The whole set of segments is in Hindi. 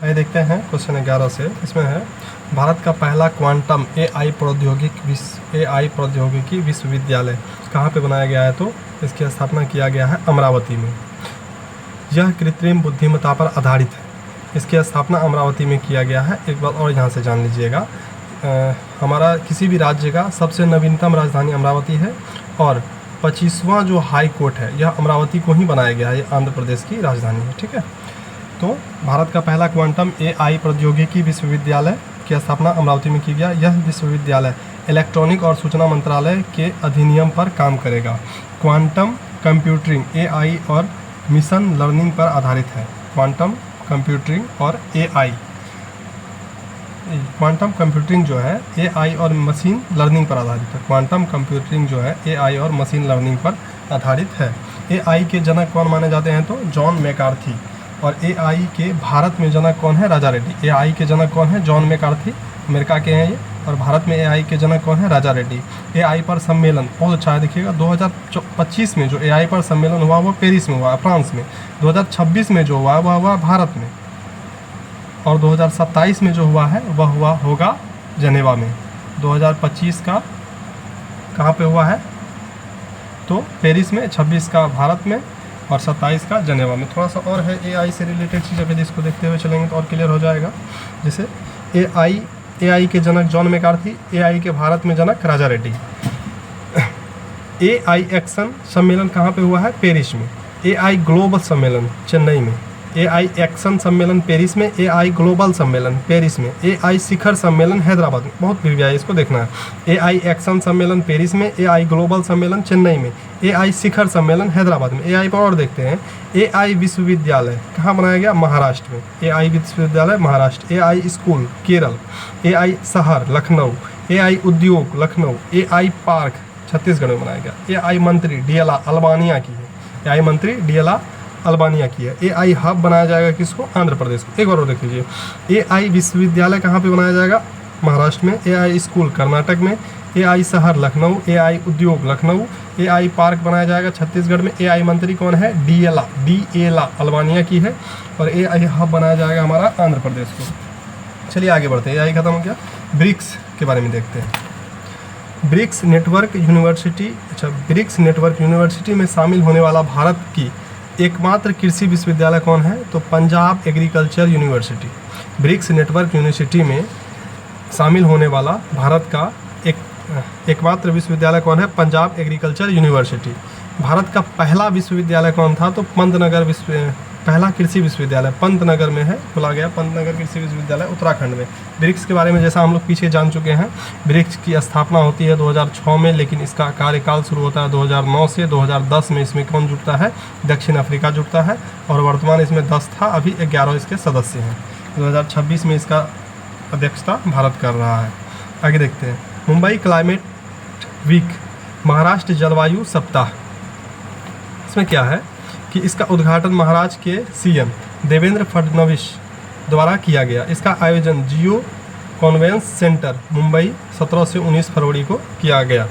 आइए देखते हैं क्वेश्चन 11 से। इसमें है भारत का पहला क्वांटम एआई प्रौद्योगिकी विश्वविद्यालय कहाँ पे बनाया गया है, तो इसकी स्थापना किया गया है अमरावती में। यह कृत्रिम बुद्धिमत्ता पर आधारित है। इसकी स्थापना अमरावती में किया गया है। एक बात और यहाँ से जान लीजिएगा, हमारा किसी भी राज्य का सबसे नवीनतम राजधानी अमरावती है और 25वां जो हाई कोर्ट है यह अमरावती को ही बनाया गया है। ये आंध्र प्रदेश की राजधानी है। ठीक है, तो भारत का पहला क्वांटम एआई प्रौद्योगिकी विश्वविद्यालय की स्थापना अमरावती में की गया। यह विश्वविद्यालय इलेक्ट्रॉनिक और सूचना मंत्रालय के अधिनियम पर काम करेगा। क्वांटम कंप्यूटिंग एआई और मिशन लर्निंग पर आधारित है। क्वांटम कंप्यूटिंग और एआई, क्वांटम कंप्यूटिंग जो है एआई और मशीन लर्निंग पर आधारित है। क्वांटम कंप्यूटिंग जो है एआई और मशीन लर्निंग पर आधारित है। एआई के जनक कौन माने जाते हैं, तो जॉन मैकार्थी। और एआई के भारत में जनक कौन है, राजा रेड्डी। एआई के जनक कौन है, जॉन मैकार्थी, अमेरिका के हैं ये। और भारत में एआई के जनक कौन है, राजा रेड्डी। एआई पर सम्मेलन बहुत अच्छा है, देखिएगा 2025 में जो एआई पर सम्मेलन हुआ वो पेरिस में हुआ, फ्रांस में। 2026 में जो हुआ वह हुआ भारत में। और 2027 में जो हुआ है वह होगा जनेवा में। 2025 का कहाँ पे हुआ है, तो पेरिस में, 26 का भारत में और 27 का जनेवा में। थोड़ा सा और है एआई से रिलेटेड चीज़, अगर इसको देखते हुए चलेंगे तो और क्लियर हो जाएगा। जैसे एआई के जनक जॉन मैकार्थी, एआई के भारत में जनक राजा रेड्डी। एआई एक्शन सम्मेलन कहाँ पे हुआ है, पेरिस में। एआई ग्लोबल सम्मेलन चेन्नई में। एआई एक्शन सम्मेलन पेरिस में। एआई ग्लोबल सम्मेलन पेरिस में। एआई शिखर सम्मेलन हैदराबाद में। बहुत भी है, इसको देखना है। एआई एक्शन सम्मेलन पेरिस में। एआई ग्लोबल सम्मेलन चेन्नई में। एआई शिखर सम्मेलन हैदराबाद में। एआई पर और देखते हैं, एआई विश्वविद्यालय कहाँ बनाया गया, महाराष्ट्र में। एआई विश्वविद्यालय Maharashtra. AI school Kerala. AI शहर लखनऊ। एआई उद्योग लखनऊ। एआई पार्क छत्तीसगढ़ में बनाया गया। एआई मंत्री डियाला अल्बानिया की है। एआई मंत्री डियाला अल्बानिया की है। एआई हब बनाया जाएगा किसको, आंध्र प्रदेश को। एक और देख लीजिए, एआई विश्वविद्यालय कहाँ पे बनाया जाएगा, महाराष्ट्र में। एआई स्कूल कर्नाटक में। एआई शहर लखनऊ। एआई उद्योग लखनऊ। एआई पार्क बनाया जाएगा छत्तीसगढ़ में। एआई मंत्री कौन है, डीएला अल्बानिया की है। और एआई हब बनाया जाएगा हमारा आंध्र प्रदेश को। चलिए आगे बढ़ते हैं, एआई खत्म हो गया। ब्रिक्स के बारे में देखते हैं। ब्रिक्स नेटवर्क यूनिवर्सिटी में शामिल होने वाला भारत की एकमात्र कृषि विश्वविद्यालय कौन है, तो Punjab agriculture university. BRICS network university में शामिल होने वाला भारत का एकमात्र विश्वविद्यालय कौन है, पंजाब एग्रीकल्चर यूनिवर्सिटी। भारत का पहला विश्वविद्यालय कौन था, तो पंतनगर पहला कृषि विश्वविद्यालय पंतनगर में है, खुला गया पंतनगर कृषि विश्वविद्यालय उत्तराखंड में। ब्रिक्स के बारे में जैसा हम लोग पीछे जान चुके हैं, ब्रिक्स की स्थापना होती है 2006 में, लेकिन इसका कार्यकाल शुरू होता है 2009 से। 2010 में इसमें कौन जुड़ता है, दक्षिण अफ्रीका जुड़ता है। और वर्तमान इसमें 10 था, अभी 11 इसके सदस्य हैं। 2026 में इसका अध्यक्षता भारत कर रहा है। आगे देखते हैं, मुंबई क्लाइमेट वीक, महाराष्ट्र जलवायु सप्ताह। इसमें क्या है कि इसका उद्घाटन महाराष्ट्र के सीएम देवेंद्र फडणवीस द्वारा किया गया। इसका आयोजन जियो कॉन्वेंस सेंटर मुंबई 17 से 19 फरवरी को किया गया।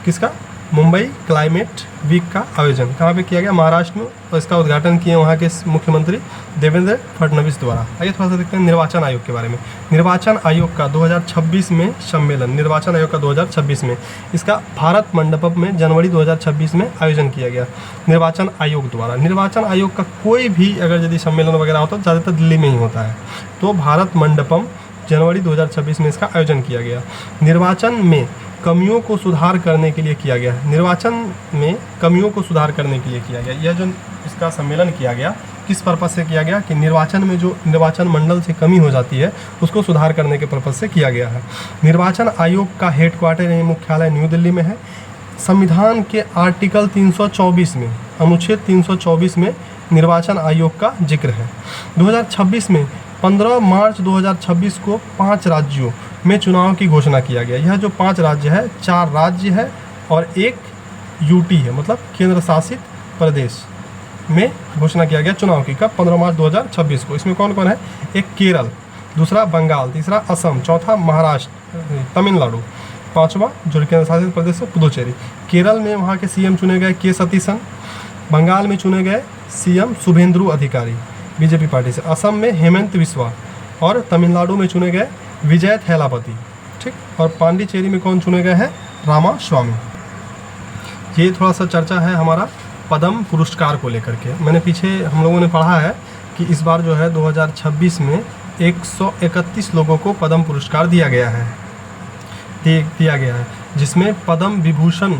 किसका, मुंबई क्लाइमेट वीक का आयोजन कहाँ पे किया गया, महाराष्ट्र में। और इसका उद्घाटन किए वहाँ के मुख्यमंत्री देवेंद्र फडणवीस द्वारा। आइए थोड़ा सा देखते हैं निर्वाचन आयोग के बारे में। निर्वाचन आयोग का 2026 में सम्मेलन, निर्वाचन आयोग का 2026 में, इसका भारत मंडपम में जनवरी 2026 में आयोजन किया गया निर्वाचन आयोग द्वारा। निर्वाचन आयोग का कोई भी अगर यदि सम्मेलन वगैरह होता है ज़्यादातर दिल्ली में ही होता है, तो भारत मंडपम जनवरी 2026 में इसका आयोजन किया गया। निर्वाचन में कमियों को सुधार करने के लिए किया गया है। निर्वाचन में कमियों को सुधार करने के लिए किया गया। यह जो इसका सम्मेलन किया गया किस पर्पज़ से किया गया, कि निर्वाचन में जो निर्वाचन मंडल से कमी हो जाती है उसको सुधार करने के पर्पज़ से किया गया है। निर्वाचन आयोग का हेडक्वार्टर यानी मुख्यालय न्यू दिल्ली में है। संविधान के आर्टिकल 324 में, अनुच्छेद 324 में निर्वाचन आयोग का जिक्र है। 2026 में 15 मार्च 2026 को 5 राज्यों में चुनाव की घोषणा किया गया। यह जो 5 राज्य है, 4 राज्य है और 1 यूटी है, मतलब केंद्र शासित प्रदेश में घोषणा किया गया चुनाव की। कब, 15 मार्च 2026 को। इसमें कौन कौन है, एक केरल, दूसरा बंगाल, तीसरा असम, चौथा महाराष्ट्र तमिलनाडु, 5वां जो केंद्र शासित प्रदेश है पुदुचेरी। केरल में वहाँ के सीएम चुने गए के सतीशन। बंगाल में चुने गए सीएम शुभेंदु अधिकारी बीजेपी पार्टी से। असम में हेमंत बिस्वा और तमिलनाडु में चुने गए विजय थैलापति, ठीक। और पांडिचेरी में कौन चुने गए हैं? रामा स्वामी। ये थोड़ा सा चर्चा है हमारा पद्म पुरस्कार को लेकर के। मैंने पीछे हम लोगों ने पढ़ा है कि इस बार जो है 2026 में 131 लोगों को पद्म पुरस्कार दिया गया है, जिसमें पद्म विभूषण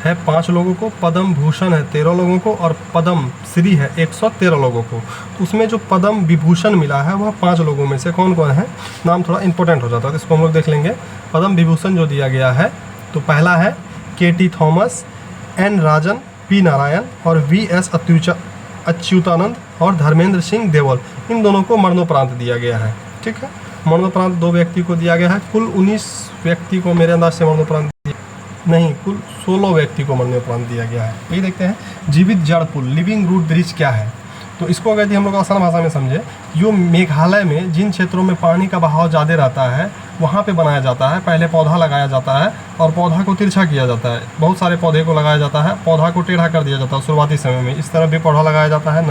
है 5 लोगों को, पद्म भूषण है 13 लोगों को और पद्म श्री है 113 लोगों को। तो उसमें जो पद्म विभूषण मिला है वह 5 लोगों में से कौन कौन है? नाम थोड़ा इंपॉर्टेंट हो जाता है, तो इसको हम लोग देख लेंगे। पद्म विभूषण जो दिया गया है तो पहला है KT थॉमस, N राजन, P नारायण और VS अच्युतानंद और धर्मेंद्र सिंह देवल। इन दोनों को मरणोपरांत दिया गया है, ठीक है। मरणोपरांत 2 व्यक्ति को दिया गया है। कुल 19 व्यक्ति को मेरे अंदाज से मरणोपरांत नहीं, कुल 16 व्यक्ति को मरणोपरांत दिया गया है। ये देखते हैं जीवित जड़ पुल, लिविंग रूट ब्रिज क्या है। तो इसको अगर हम लोग आसान भाषा में समझे, जो मेघालय में जिन क्षेत्रों में पानी का बहाव ज़्यादा रहता है वहाँ पे बनाया जाता है। पहले पौधा लगाया जाता है और पौधा को तिरछा किया जाता है। बहुत सारे पौधे को लगाया जाता है, पौधा को टेढ़ा कर दिया जाता है शुरुआती समय में। इस तरह भी पौधा लगाया जाता है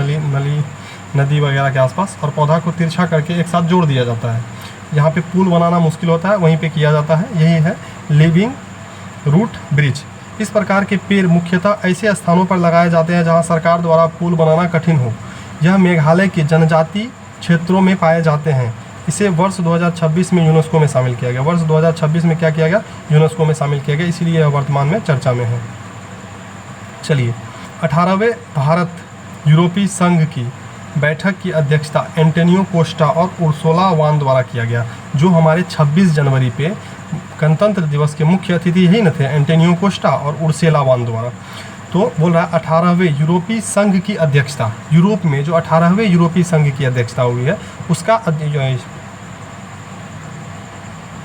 नदी वगैरह के आसपास, और पौधा को तिरछा करके एक साथ जोड़ दिया जाता है। यहाँ पे पुल बनाना मुश्किल होता है, वहीं पे किया जाता है। यही है लिविंग रूट ब्रिज। इस प्रकार के पेड़ मुख्यतः ऐसे स्थानों पर लगाए जाते हैं जहाँ सरकार द्वारा पुल बनाना कठिन हो। यह मेघालय के जनजाति क्षेत्रों में पाए जाते हैं। इसे वर्ष 2026 में यूनेस्को में शामिल किया गया। वर्ष 2026 में क्या किया गया? यूनेस्को में शामिल किया गया, इसीलिए यह वर्तमान में चर्चा में है। चलिए, 18वें भारत यूरोपीय संघ की बैठक की अध्यक्षता एंटोनियो कोस्टा और उर्सुला वान द्वारा किया गया, जो हमारे 26 जनवरी पे गणतंत्र दिवस के मुख्य अतिथि यही न थे, एंटोनियो कोस्टा और उर्सुला वान द्वारा। तो बोल रहा है 18वें यूरोपीय संघ की अध्यक्षता, यूरोप में जो 18वें यूरोपीय संघ की अध्यक्षता हुई है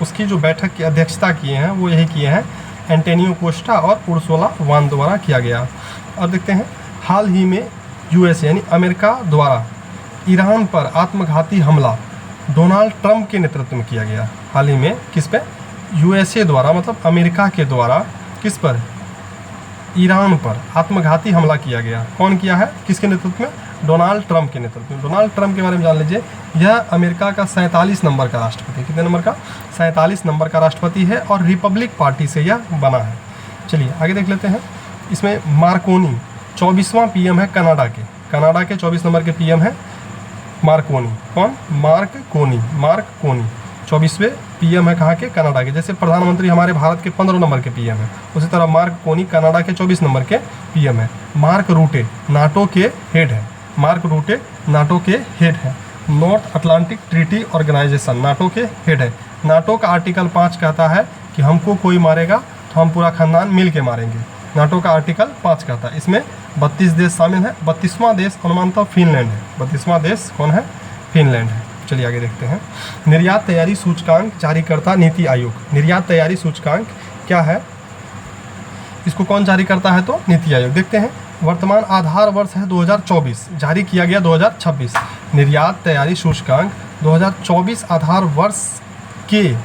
उसकी जो बैठक की अध्यक्षता किए हैं वो यही किए हैं एंटोनियो कोस्टा और उर्सुला वान द्वारा किया गया। अब देखते हैं, हाल ही में यूएसए यानी अमेरिका द्वारा ईरान पर आत्मघाती हमला डोनाल्ड ट्रंप के नेतृत्व में किया गया। हाल ही में किस पे? यूएसए द्वारा, मतलब अमेरिका के द्वारा किस पर? ईरान पर आत्मघाती हमला किया गया। कौन किया है? किसके नेतृत्व में? डोनाल्ड ट्रंप के नेतृत्व में। डोनाल्ड ट्रंप के बारे में जान लीजिए, यह अमेरिका का 47 नंबर का राष्ट्रपति। कितने नंबर का? 47 नंबर का राष्ट्रपति है और रिपब्लिक पार्टी से यह बना है। चलिए आगे देख लेते हैं। इसमें मार्कोनी 24वां पीएम है कनाडा के 24 नंबर के पीएम है मार्कोनी। कौन? मार्क कोनी 24वें पीएम है कहाँ के? कनाडा के। जैसे प्रधानमंत्री हमारे भारत के 15 नंबर के पीएम है, उसी तरह मार्क कोनी कनाडा के 24 नंबर के पीएम है। मार्क रूटे नाटो के हेड है। North Atlantic Treaty Organization NATO के हेड है। नाटो का आर्टिकल 5 कहता है कि हमको कोई मारेगा तो हम पूरा खानदान मिल के मारेंगे। नाटो का आर्टिकल 5 कहता है। इसमें 32 देश शामिल है। 32वां देश अनुमानतः फिनलैंड है। 32वां देश कौन है? फिनलैंड है। चलिए आगे देखते हैं। निर्यात तैयारी सूचकांक जारीकर्ता नीति आयोग। निर्यात तैयारी सूचकांक क्या है? इसको कौन जारी करता है? तो नीति आयोग। देखते हैं, वर्तमान आधार वर्ष है 2024, जारी किया गया 2026। निर्यात तैयारी सूचकांक 2024 आधार वर्ष के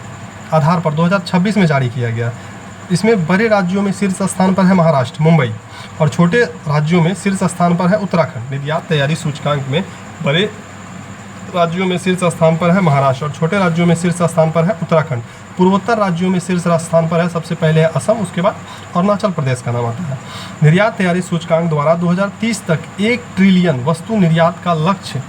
आधार पर 2026 में जारी किया गया। इसमें बड़े राज्यों में शीर्ष स्थान पर है महाराष्ट्र, मुंबई, और छोटे राज्यों में शीर्ष स्थान पर है उत्तराखंड। निर्यात तैयारी सूचकांक में बड़े राज्यों में शीर्ष स्थान पर है महाराष्ट्र और छोटे राज्यों में शीर्ष स्थान पर है उत्तराखंड। पूर्वोत्तर राज्यों में शीर्ष स्थान पर है, सबसे पहले है असम, उसके बाद अरुणाचल प्रदेश का नाम आता है। निर्यात तैयारी सूचकांक द्वारा 2030 तक 1 ट्रिलियन वस्तु निर्यात का लक्ष्य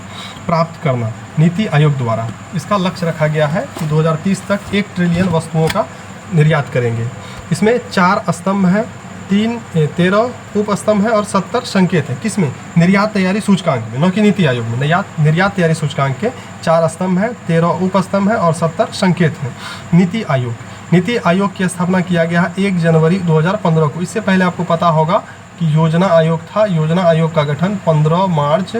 प्राप्त करना नीति आयोग द्वारा इसका लक्ष्य रखा गया है कि 2030 तक 1 ट्रिलियन वस्तुओं का निर्यात करेंगे। इसमें 4 स्तंभ हैं, 13 उप स्तंभ है और 70 संकेत है। किसमें? निर्यात तैयारी सूचकांक में, न कि नीति आयोग में। निर्यात तैयारी सूचकांक के 4 स्तंभ है, 13 उप स्तंभ है और 70 संकेत हैं। नीति आयोग की स्थापना किया गया है 1 जनवरी 2015 को। इससे पहले आपको पता होगा कि योजना आयोग था। योजना आयोग का गठन 15 मार्च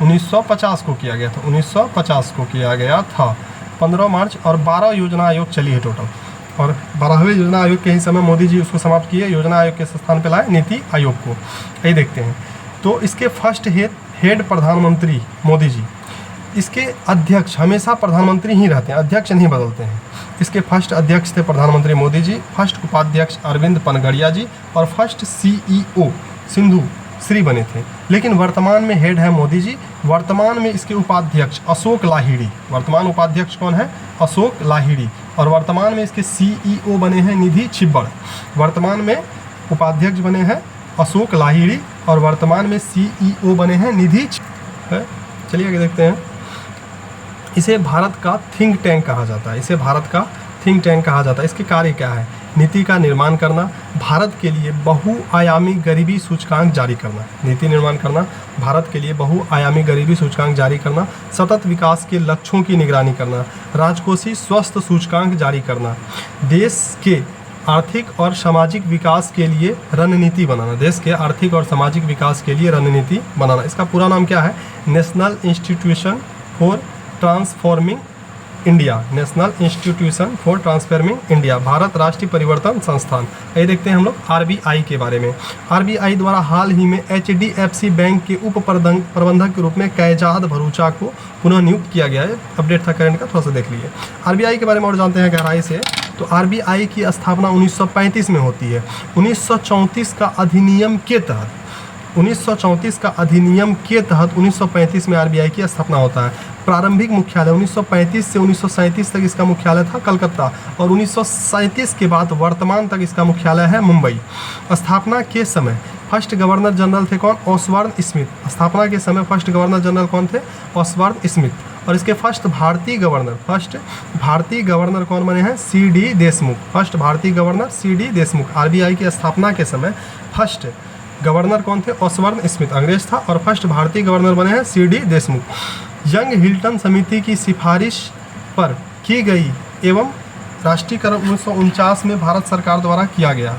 1950 को किया गया था। 1950 को किया गया था 15 मार्च, और 12 योजना आयोग चली है टोटल। और 12वें योजना आयोग के ही समय मोदी जी उसको समाप्त किए, योजना आयोग के स्थान पर लाए नीति आयोग को। यही देखते हैं। तो इसके फर्स्ट हेड प्रधानमंत्री मोदी जी, इसके अध्यक्ष हमेशा प्रधानमंत्री ही रहते हैं, अध्यक्ष नहीं बदलते हैं। इसके फर्स्ट अध्यक्ष थे प्रधानमंत्री मोदी जी, फर्स्ट उपाध्यक्ष अरविंद पनगड़िया जी और फर्स्ट CEO सिंधु श्री बने थे। लेकिन वर्तमान में हेड है मोदी जी, वर्तमान में इसके उपाध्यक्ष अशोक लाहिड़ी, वर्तमान उपाध्यक्ष कौन है? अशोक लाहिड़ी। और वर्तमान में इसके CEO बने हैं निधि छिब्बड़। वर्तमान में उपाध्यक्ष बने हैं अशोक लाहिड़ी और वर्तमान में CEO बने हैं निधि छिब्बड़। चलिए आगे देखते हैं। इसे भारत का थिंक टैंक कहा जाता है, इसे भारत का थिंक टैंक कहा जाता है। इसके कार्य क्या है? नीति का निर्माण करना, भारत के लिए बहुआयामी गरीबी सूचकांक जारी करना, नीति निर्माण करना, भारत के लिए बहुआयामी गरीबी सूचकांक जारी करना, सतत विकास के लक्ष्यों की निगरानी करना, राजकोषीय स्वस्थ सूचकांक जारी करना, देश के आर्थिक और सामाजिक विकास के लिए रणनीति बनाना, देश के आर्थिक और सामाजिक विकास के लिए रणनीति बनाना। इसका पूरा नाम क्या है? National institution for transforming India, national institution for transforming India, Bharat राष्ट्रीय परिवर्तन संस्थान। ये देखते हैं हम लोग RBI के बारे में। RBI द्वारा हाल ही में HDFC बैंक के उप प्रबंधक के रूप में कैजाद भरूचा को पुनः नियुक्त किया गया है। अपडेट था करंट का, थोड़ा सा देख लीजिए। RBI के बारे में और जानते हैं गहराई से। तो RBI की स्थापना 1935 में होती है। 1934 का अधिनियम के तहत 1935 में RBI की स्थापना होता है। प्रारंभिक मुख्यालय 1935 से 1937 तक इसका मुख्यालय था कलकत्ता और 1937 के बाद वर्तमान तक इसका मुख्यालय है मुंबई। स्थापना के समय फर्स्ट गवर्नर जनरल थे कौन? ऑसवर्न स्मिथ। स्थापना के समय फर्स्ट गवर्नर जनरल कौन थे? ऑसवर्न स्मिथ। और इसके फर्स्ट भारतीय गवर्नर कौन बने हैं? CD देशमुख। फर्स्ट भारतीय गवर्नर CD देशमुख। RBI की स्थापना के समय फर्स्ट गवर्नर कौन थे? ऑसवर्न स्मिथ, अंग्रेज था। और फर्स्ट भारतीय गवर्नर बने हैं CD देशमुख। यंग हिल्टन समिति की सिफारिश पर की गई एवं राष्ट्रीयकरण 1949 में भारत सरकार द्वारा किया गया।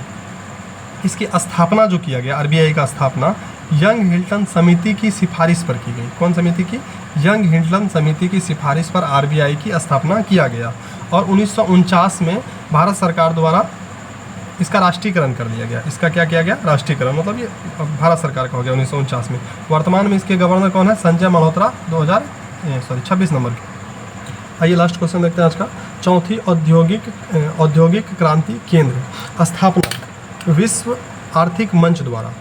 इसकी स्थापना जो किया गया RBI का स्थापना यंग हिल्टन समिति की सिफारिश पर की गई। कौन समिति की? यंग हिल्टन समिति की सिफारिश पर RBI की स्थापना किया गया और 1949 में भारत सरकार द्वारा इसका राष्ट्रीयकरण कर लिया गया। इसका क्या किया गया? राष्ट्रीयकरण, मतलब ये भारत सरकार का हो गया 1949 में। वर्तमान में इसके गवर्नर कौन है? संजय मल्होत्रा, 26 नंबर के। आइए लास्ट क्वेश्चन देखते हैं आज का। चौथी औद्योगिक क्रांति केंद्र स्थापना विश्व आर्थिक मंच द्वारा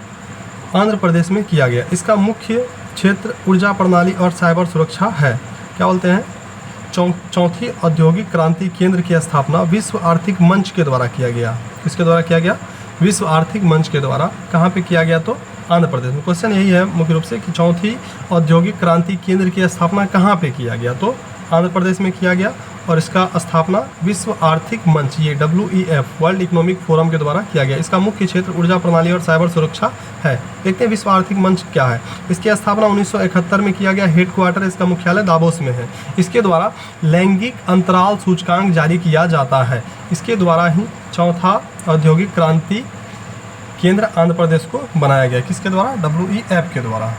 आंध्र प्रदेश में किया गया। इसका मुख्य क्षेत्र ऊर्जा प्रणाली और साइबर सुरक्षा है। क्या बोलते हैं? चौथी औद्योगिक क्रांति केंद्र की स्थापना विश्व आर्थिक मंच के द्वारा किया गया। किसके द्वारा किया गया? विश्व आर्थिक मंच के द्वारा। कहाँ पे किया गया? तो आंध्र प्रदेश में। क्वेश्चन यही है मुख्य रूप से कि चौथी औद्योगिक क्रांति केंद्र की स्थापना कहाँ पे किया गया? तो आंध्र प्रदेश में किया गया और इसका स्थापना विश्व आर्थिक मंच, ये WEF वर्ल्ड इकोनॉमिक फोरम के द्वारा किया गया। इसका मुख्य क्षेत्र ऊर्जा प्रणाली और साइबर सुरक्षा है। देखते हैं विश्व आर्थिक मंच क्या है। इसकी स्थापना 1971 में किया गया। हेडक्वार्टर इसका मुख्यालय दावोस में है। इसके द्वारा लैंगिक अंतराल सूचकांक जारी किया जाता है। इसके द्वारा ही चौथा औद्योगिक क्रांति केंद्र आंध्र प्रदेश को बनाया गया। किसके द्वारा? WEF के द्वारा।